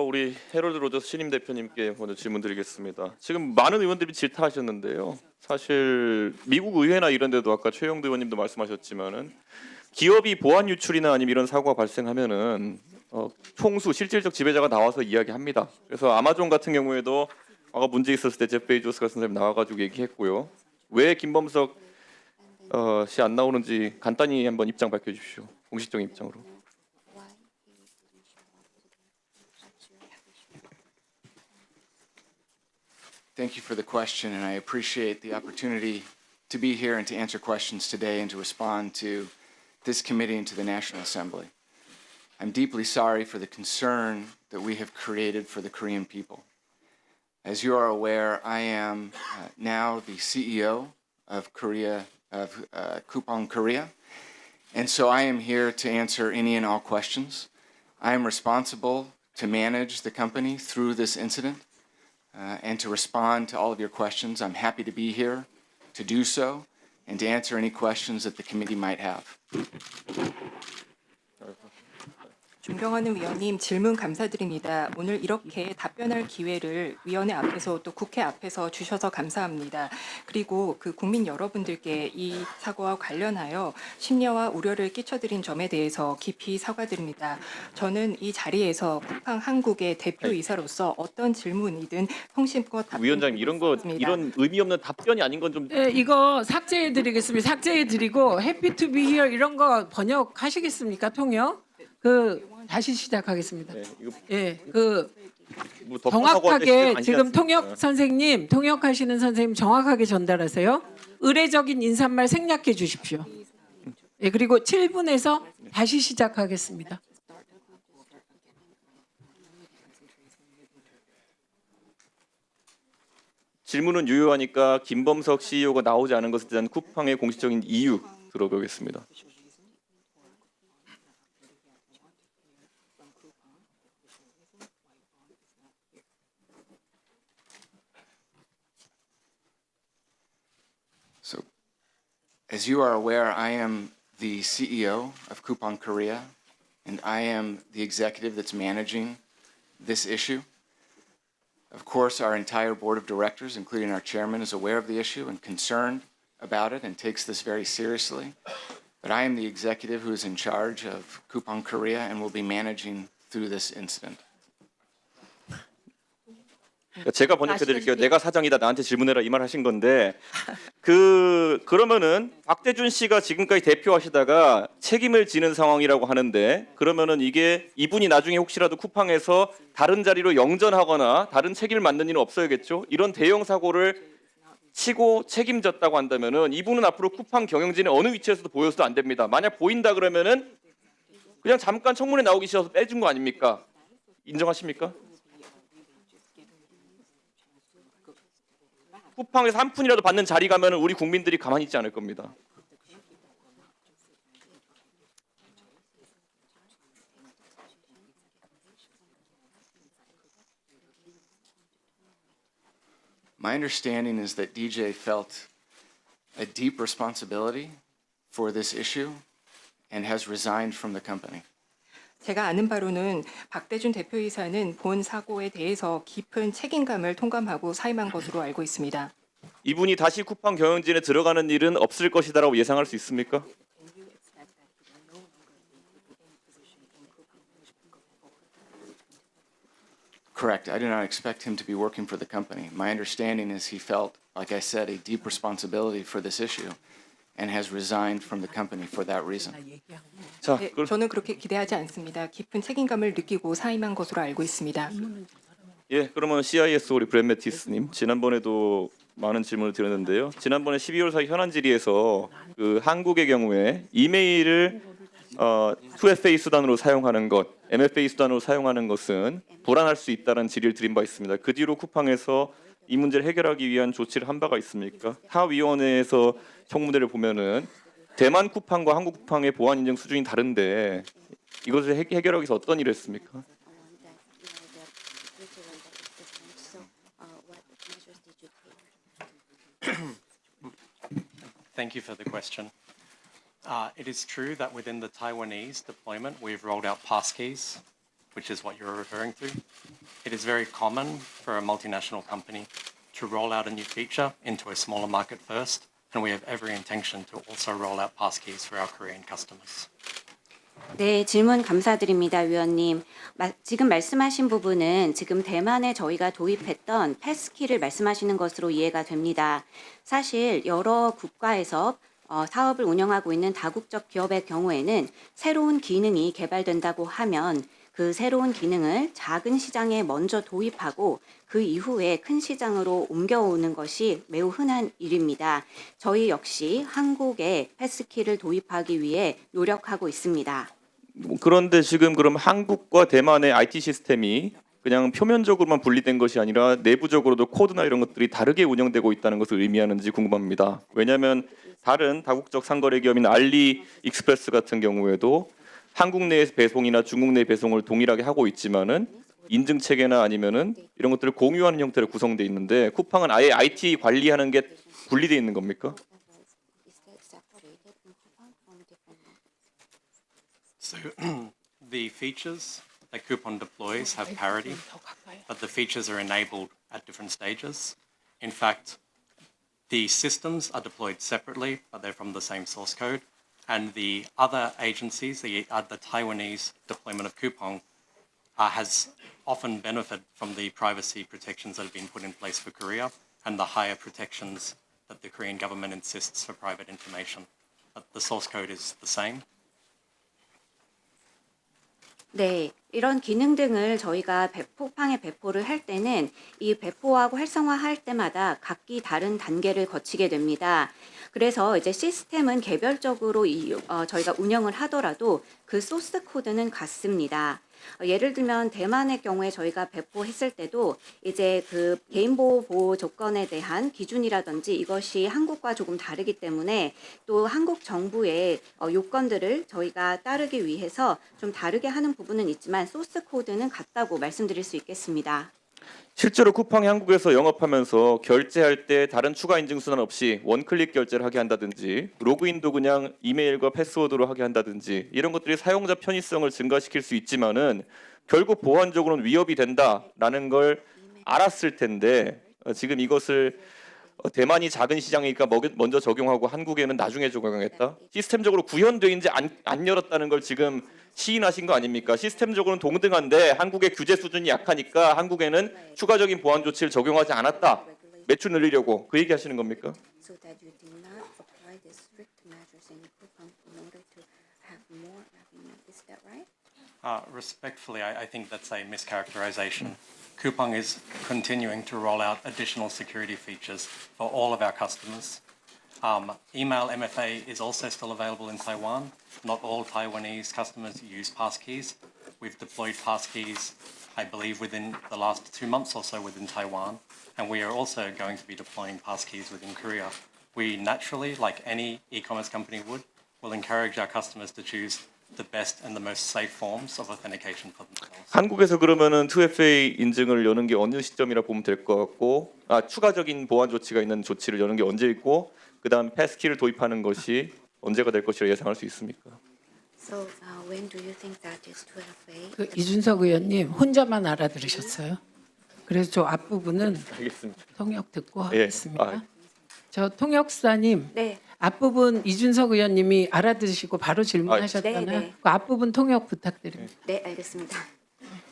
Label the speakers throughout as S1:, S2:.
S1: 우리 해럴드 로저스 신임 대표님께 먼저 질문드리겠습니다. 지금 많은 의원들이 질타하셨는데요. 사실 미국 의회나 이런 데도 아까 최영도 의원님도 말씀하셨지만은 기업이 보안 유출이나 아니면 이런 사고가 발생하면은 총수 실질적 지배자가 나와서 이야기합니다. 그래서 아마존 같은 경우에도 아까 문제 있었을 때 제프 베이조스 같은 사람이 나와가지고 얘기했고요. 왜 김범석 씨 안 나오는지 간단히 한번 입장 밝혀주십시오. 공식적인 입장으로.
S2: Thank you for the question, and I appreciate the opportunity to be here and to answer questions today and to respond to this committee and to the National Assembly. I'm deeply sorry for the concern that we have created for the Korean people. As you are aware, I am now the CEO of Coupang Korea, and so I am here to answer any and all questions. I am responsible to manage the company through this incident. And to respond to all of your questions. I'm happy to be here to do so and to answer any questions that the committee might have.
S3: 존경하는 위원님 질문 감사드립니다. 오늘 이렇게 답변할 기회를 위원회 앞에서 또 국회 앞에서 주셔서 감사합니다. 그리고 그 국민 여러분들께 이 사고와 관련하여 심려와 우려를 끼쳐드린 점에 대해서 깊이 사과드립니다. 저는 이 자리에서 쿠팡 한국의 대표이사로서 어떤 질문이든 성심껏
S1: 위원장님 이런 의미 없는 답변이 아닌 건 좀
S4: 네, 이거 삭제해드리겠습니다. 삭제해드리고 happy to be here 이런 거 번역하시겠습니까? 통역? 다시 시작하겠습니다.
S1: 네, 이거
S4: 예,
S1: 뭐 덮어서고 할 때
S4: 정확하게
S1: 아니지
S4: 지금
S1: 않습니까?
S4: 통역 선생님, 통역하시는 선생님 정확하게 전달하세요. 의례적인 인사말 생략해 주십시오. 예, 그리고 7분에서 다시 시작하겠습니다.
S1: 질문은 유효하니까 김범석 CEO가 나오지 않은 것에 대한 쿠팡의 공식적인 이유 들어보겠습니다.
S2: So, as you are aware, I am the CEO of Coupang Korea, and I am the executive that's managing this issue. Of course, our entire board of directors, including our chairman, is aware of the issue and concerned about it and takes this very seriously. But I am the executive who is in charge of Coupang Korea and will be managing through this incident.
S1: 제가 번역해드릴게요. 내가 사장이다 나한테 질문해라 이 말 하신 건데 그러면은 박대준 씨가 지금까지 대표하시다가 책임을 지는 상황이라고 하는데 그러면은 이분이 나중에 혹시라도 쿠팡에서 다른 자리로 영전하거나 다른 책임을 맡는 일은 없어야겠죠. 이런 대형 사고를 치고 책임졌다고 한다면은 이분은 앞으로 쿠팡 경영진의 어느 위치에서도 보여서도 안 됩니다. 만약 보인다 그러면은 그냥 잠깐 청문회 나오기 싫어서 빼준 거 아닙니까? 인정하십니까? 쿠팡에서 한 푼이라도 받는 자리 가면 우리 국민들이 가만히 있지 않을 겁니다.
S2: My understanding is that DJ felt a deep responsibility for this issue and has resigned from the company.
S3: 제가 아는 바로는 박대준 대표이사는 본 사고에 대해서 깊은 책임감을 통감하고 사임한 것으로 알고 있습니다.
S1: 이분이 다시 쿠팡 경영진에 들어가는 일은 없을 것이다라고 예상할 수 있습니까?
S2: Correct. I do not expect him to be working for the company. My understanding is he felt, like I said, a deep responsibility for this issue and has resigned from the company for that reason.
S1: 자,
S3: 네, 저는 그렇게 기대하지 않습니다. 깊은 책임감을 느끼고 사임한 것으로 알고 있습니다.
S1: 예, 그러면 CIS 우리 브랜 매티스님 지난번에도 많은 질문을 드렸는데요. 지난번에 12월 4일 현안 질의에서 한국의 경우에 이메일을 2FA 수단으로 사용하는 것, MFA 수단으로 사용하는 것은 불안할 수 있다는 질의를 드린 바 있습니다. 그 뒤로 쿠팡에서 이 문제를 해결하기 위한 조치를 한 바가 있습니까? 타 위원회에서 청문회를 보면은 대만 쿠팡과 한국 쿠팡의 보안 인증 수준이 다른데 이것을 해결하기 위해서 어떤 일을 했습니까?
S5: Thank you for the question. It is true that within the Taiwanese deployment, we've rolled out passkeys which is what you're referring to. It is very common for a multinational company to roll out a new feature into a smaller market first, and we have every intention to also roll out passkeys for our Korean customers.
S6: 네, 질문 감사드립니다, 위원님. 지금 말씀하신 부분은 지금 대만에 저희가 도입했던 패스키를 말씀하시는 것으로 이해가 됩니다. 사실 여러 국가에서 사업을 운영하고 있는 다국적 기업의 경우에는 새로운 기능이 개발된다고 하면 그 새로운 기능을 작은 시장에 먼저 도입하고 그 이후에 큰 시장으로 옮겨오는 것이 매우 흔한 일입니다. 저희 역시 한국에 패스키를 도입하기 위해 노력하고 있습니다.
S1: 그런데 지금 그럼 한국과 대만의 IT 시스템이 그냥 표면적으로만 분리된 것이 아니라 내부적으로도 코드나 이런 것들이 다르게 운영되고 있다는 것을 의미하는지 궁금합니다. 왜냐하면 다른 다국적 상거래 기업인 알리익스프레스 같은 경우에도 한국 내에서 배송이나 중국 내 배송을 동일하게 하고 있지만은 인증 체계나 아니면은 이런 것들을 공유하는 형태로 구성돼 있는데 쿠팡은 아예 IT 관리하는 게 분리돼 있는 겁니까?
S5: So the features that Coupon deploys have parity, but the features are enabled at different stages. In fact, the systems are deployed separately, but they're from the same source code. And the other agencies, the Taiwanese deployment of Coupon, has often benefited from the privacy protections that have been put in place for Korea and the higher protections that the Korean government insists for private information. But the source code is the same.
S6: 네, 이런 기능 등을 저희가 쿠팡에 배포를 할 때는 이 배포하고 활성화할 때마다 각기 다른 단계를 거치게 됩니다. 그래서 이제 시스템은 개별적으로 저희가 운영을 하더라도 그 소스 코드는 같습니다. 예를 들면 대만의 경우에 저희가 배포했을 때도 이제 그 개인보호 조건에 대한 기준이라든지 이것이 한국과 조금 다르기 때문에 또 한국 정부의 요건들을 저희가 따르기 위해서 좀 다르게 하는 부분은 있지만 소스 코드는 같다고 말씀드릴 수 있겠습니다.
S1: 실제로 쿠팡이 한국에서 영업하면서 결제할 때 다른 추가 인증 수단 없이 원클릭 결제를 하게 한다든지 로그인도 그냥 이메일과 패스워드로 하게 한다든지 이런 것들이 사용자 편의성을 증가시킬 수 있지만은 결국 보안적으로는 위협이 된다라는 걸 알았을 텐데 지금 이것을 대만이 작은 시장이니까 먼저 적용하고 한국에는 나중에 적용하겠다. 시스템적으로 구현돼 있는지 안 열었다는 걸 지금 시인하신 거 아닙니까? 시스템적으로는 동등한데 한국의 규제 수준이 약하니까 한국에는 추가적인 보안 조치를 적용하지 않았다. 매출 늘리려고 그 얘기하시는 겁니까?
S6: So that you did not apply the strict measures in Coupang in order to have more revenue. Is that right?
S5: Respectfully, I think that's a mischaracterization. Coupang is continuing to roll out additional security features for all of our customers. Email MFA is also still available in Taiwan. Not all Taiwanese customers use passkeys. We've deployed passkeys, I believe, within the last 2 months or so within Taiwan, and we are also going to be deploying passkeys within Korea. We naturally, like any e-commerce company would, will encourage our customers to choose the best and the most safe forms of authentication for themselves.
S1: 한국에서 그러면은 2FA 인증을 여는 게 어느 시점이라 보면 될 것 같고, 추가적인 보안 조치가 있는 조치를 여는 게 언제 있고, 그다음 패스키를 도입하는 것이 언제가 될 것이라 예상할 수 있습니까?
S6: So when do you think that is 2FA?
S4: 그 이준석 의원님 혼자만 알아들으셨어요. 그래서 저 앞부분은
S1: 알겠습니다.
S4: 통역 듣고
S1: 예.
S4: 하겠습니다. 저 통역사님
S6: 네.
S4: 앞부분 이준석 의원님이 알아들으시고 바로 질문하셨잖아요.
S6: 네, 네.
S4: 그 앞부분 통역 부탁드립니다.
S6: 네, 알겠습니다.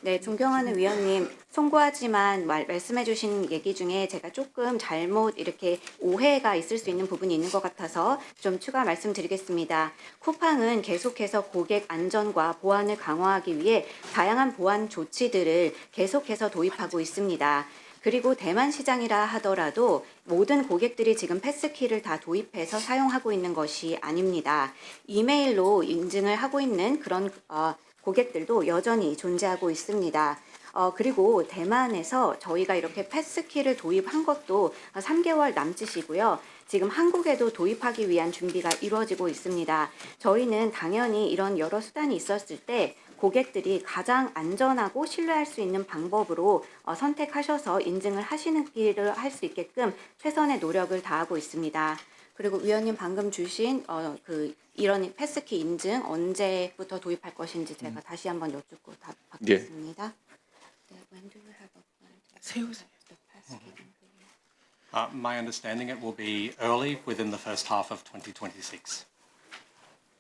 S6: 네, 존경하는 위원님, 송구하지만 말씀해 주신 얘기 중에 제가 조금 잘못 이렇게 오해가 있을 수 있는 부분이 있는 것 같아서 좀 추가 말씀드리겠습니다. 쿠팡은 계속해서 고객 안전과 보안을 강화하기 위해 다양한 보안 조치들을 계속해서 도입하고 있습니다. 그리고 대만 시장이라 하더라도 모든 고객들이 지금 패스키를 다 도입해서 사용하고 있는 것이 아닙니다. 이메일로 인증을 하고 있는 그런 고객들도 여전히 존재하고 있습니다. 그리고 대만에서 저희가 이렇게 패스키를 도입한 것도 3개월 남짓이고요. 지금 한국에도 도입하기 위한 준비가 이루어지고 있습니다. 저희는 당연히 이런 여러 수단이 있었을 때 고객들이 가장 안전하고 신뢰할 수 있는 방법으로 선택하셔서 인증을 하시는 길을 할 수 있게끔 최선의 노력을 다하고 있습니다. 그리고 위원님 방금 주신 이런 패스키 인증 언제부터 도입할 것인지 제가 다시 한번 여쭙고 답 받겠습니다. 네, when do you have a plan to
S4: 세우세요.
S6: the passkey in Korea?
S5: My understanding it will be early within the first half of 2026.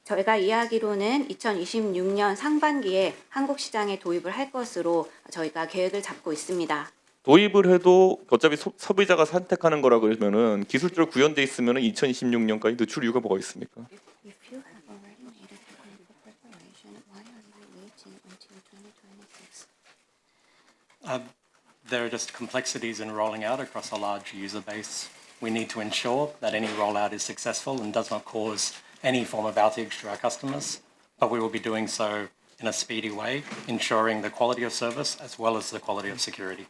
S6: 저희가 이야기로는 2026년 상반기에 한국 시장에 도입을 할 것으로 저희가 계획을 잡고 있습니다.
S1: 도입을 해도 어차피 소비자가 선택하는 거라 그러면은 기술적으로 구현돼 있으면은 2026년까지 늦출 이유가 뭐가 있습니까?
S6: If you have already made a technical preparation, why are you waiting until 2026?
S5: There are just complexities in rolling out across a large user base. We need to ensure that any rollout is successful and does not cause any form of outage to our customers, but we will be doing so in a speedy way, ensuring the quality of service as well as the quality of security.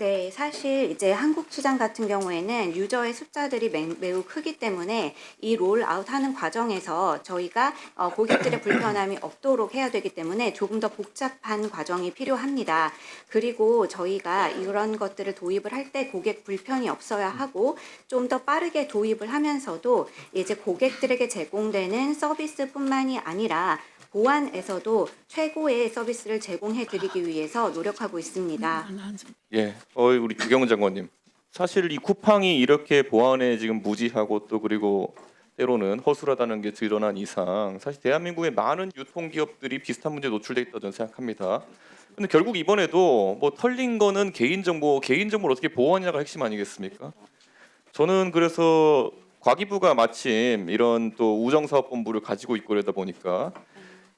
S6: 네, 사실 이제 한국 시장 같은 경우에는 유저의 숫자들이 매우 크기 때문에 이 롤아웃하는 과정에서 저희가 고객들의 불편함이 없도록 해야 되기 때문에 조금 더 복잡한 과정이 필요합니다. 그리고 저희가 이런 것들을 도입을 할 때 고객 불편이 없어야 하고 좀 더 빠르게 도입을 하면서도 이제 고객들에게 제공되는 서비스뿐만이 아니라 보안에서도 최고의 서비스를 제공해 드리기 위해서 노력하고 있습니다.
S1: 예, 우리 주경훈 장관님. 사실 이 쿠팡이 이렇게 보안에 지금 무지하고 또 그리고 때로는 허술하다는 게 드러난 이상 사실 대한민국의 많은 유통기업들이 비슷한 문제에 노출돼 있다고 저는 생각합니다. 근데 결국 이번에도 뭐 털린 거는 개인정보를 어떻게 보호하냐가 핵심 아니겠습니까? 저는 그래서 과기부가 마침 이런 또 우정사업본부를 가지고 있고 그러다 보니까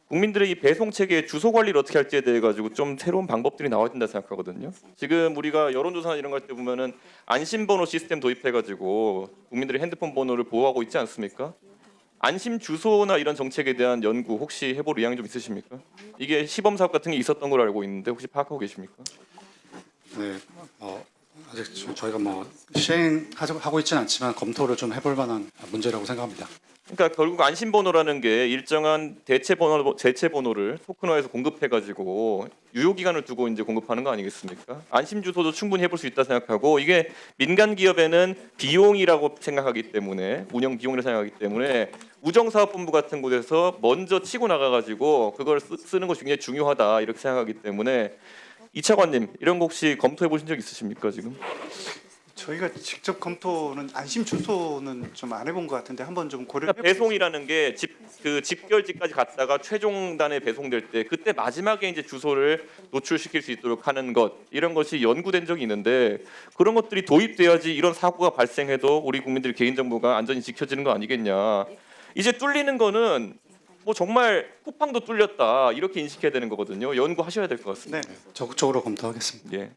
S1: 국민들의 이 배송 체계의 주소 관리를 어떻게 할지에 대해 가지고 좀 새로운 방법들이 나와야 된다 생각하거든요. 지금 우리가 여론조사나 이런 거 할 때 보면은 안심번호 시스템 도입해 가지고 국민들의 핸드폰 번호를 보호하고 있지 않습니까? 안심 주소나 이런 정책에 대한 연구 혹시 해볼 의향이 좀 있으십니까? 이게 시범 사업 같은 게 있었던 걸로 알고 있는데 혹시 파악하고 계십니까?
S7: 네, 아직 저희가 시행하고 있지는 않지만 검토를 좀 해볼 만한 문제라고 생각합니다.
S1: 그러니까 결국 안심번호라는 게 일정한 대체 번호를 토큰화해서 공급해가지고 유효 기간을 두고 이제 공급하는 거 아니겠습니까? 안심 주소도 충분히 해볼 수 있다 생각하고 이게 민간 기업에는 비용이라고 생각하기 때문에 운영 비용이라고 생각하기 때문에 우정사업본부 같은 곳에서 먼저 치고 나가가지고 그걸 쓰는 것이 굉장히 중요하다 이렇게 생각하기 때문에 이 차관님 이런 거 혹시 검토해 보신 적 있으십니까 지금?
S8: 저희가 직접 검토는 안심 주소는 좀 안 해본 것 같은데 한번 좀 고려해
S1: 그러니까 배송이라는 게 집결지까지 갔다가 최종단에 배송될 때 그때 마지막에 이제 주소를 노출시킬 수 있도록 하는 것 이런 것이 연구된 적이 있는데 그런 것들이 도입돼야지 이런 사고가 발생해도 우리 국민들 개인정보가 안전히 지켜지는 거 아니겠냐. 이제 뚫리는 거는 뭐 정말 쿠팡도 뚫렸다 이렇게 인식해야 되는 거거든요. 연구하셔야 될 것 같습니다.
S8: 네.
S7: 적극적으로 검토하겠습니다.
S1: 예.